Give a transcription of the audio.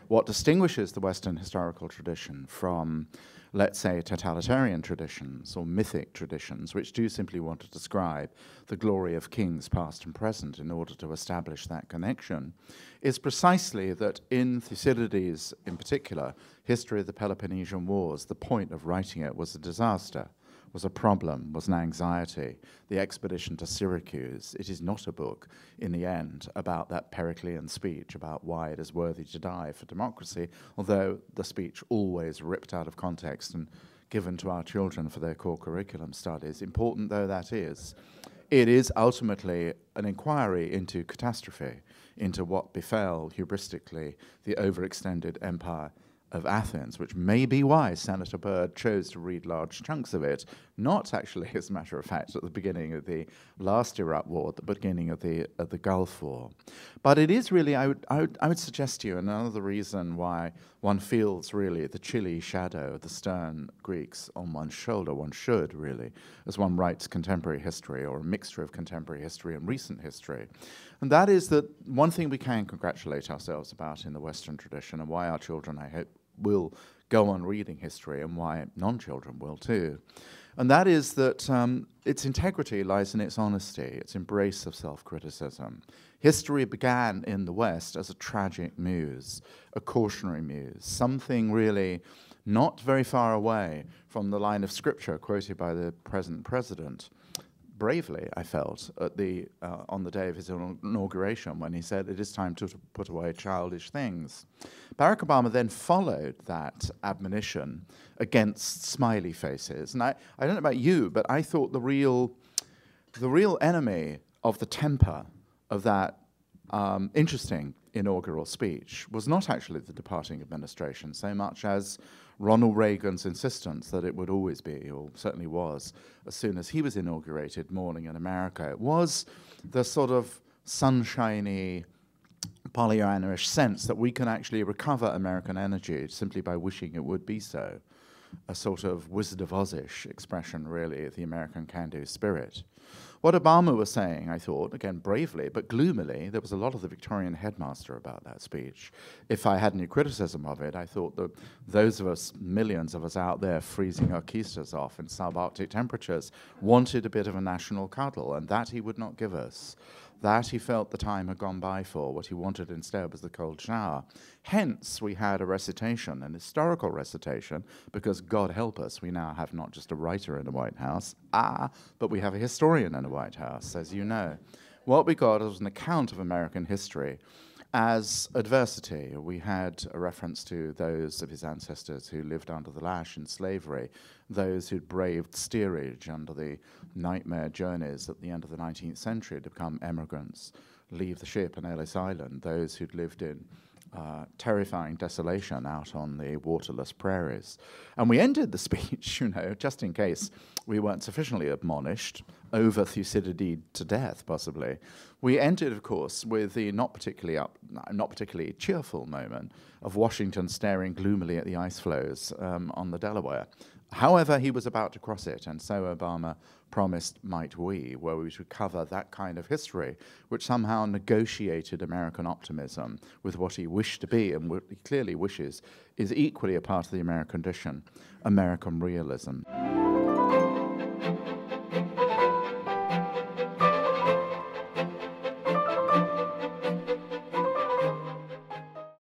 what distinguishes the Western historical tradition from, let's say, totalitarian traditions or mythic traditions, which do simply want to describe the glory of kings past and present in order to establish that connection, is precisely that in Thucydides, in particular, History of the Peloponnesian Wars, the point of writing it was a disaster, was a problem, was an anxiety. The expedition to Syracuse, it is not a book, in the end, about that Periclean speech, about why it is worthy to die for democracy, although the speech always ripped out of context and given to our children for their core curriculum studies, important though that is, it is ultimately an inquiry into catastrophe, into what befell, hubristically, the overextended empire of Athens, which may be why Senator Byrd chose to read large chunks of it, not actually, as a matter of fact, at the beginning of the last Iraq War, at the beginning of the Gulf War. But it is really, I would suggest to you, another reason why one feels really the chilly shadow of the stern Greeks on one's shoulder, one should really, as one writes contemporary history or a mixture of contemporary history and recent history. And that is that one thing we can congratulate ourselves about in the Western tradition, and why our children, I hope, will go on reading history, and why non-children will too. And that is that its integrity lies in its honesty, its embrace of self-criticism. History began in the West as a tragic muse, a cautionary muse, something really not very far away from the line of scripture quoted by the present president, bravely, I felt, at on the day of his inauguration, when he said, "It is time to put away childish things." Barack Obama then followed that admonition against smiley faces. And I don't know about you, but I thought the real enemy of the temper of that interesting inaugural speech was not actually the departing administration so much as Ronald Reagan's insistence that it would always be, or certainly was, as soon as he was inaugurated, morning in America. It was the sort of sunshiny, Pollyanna-ish sense that we can actually recover American energy simply by wishing it would be so. A sort of Wizard of Oz-ish expression, really, of the American can-do spirit. What Obama was saying, I thought, again, bravely, but gloomily, there was a lot of the Victorian headmaster about that speech. If I had any criticism of it, I thought that those of us, millions of us out there freezing our keisters off in subarctic temperatures, wanted a bit of a national cuddle, and that he would not give us. That he felt the time had gone by for. What he wanted instead was the cold shower. Hence, we had a recitation, an historical recitation, because God help us, we now have not just a writer in the White House, but we have a historian in the White House, as you know. What we got was an account of American history as adversity. We had a reference to those of his ancestors who lived under the lash in slavery, those who'd braved steerage under the nightmare journeys at the end of the 19th century to become emigrants, leave the ship in Ellis Island, those who'd lived in terrifying desolation out on the waterless prairies. And we ended the speech, you know, just in case we weren't sufficiently admonished, over Thucydides to death, possibly. We ended, of course, with the not particularly cheerful moment of Washington staring gloomily at the ice floes on the Delaware. However, he was about to cross it, and so Obama promised might we, where we should cover that kind of history, which somehow negotiated American optimism with what he wished to be, and what he clearly wishes is equally a part of the American tradition, American realism.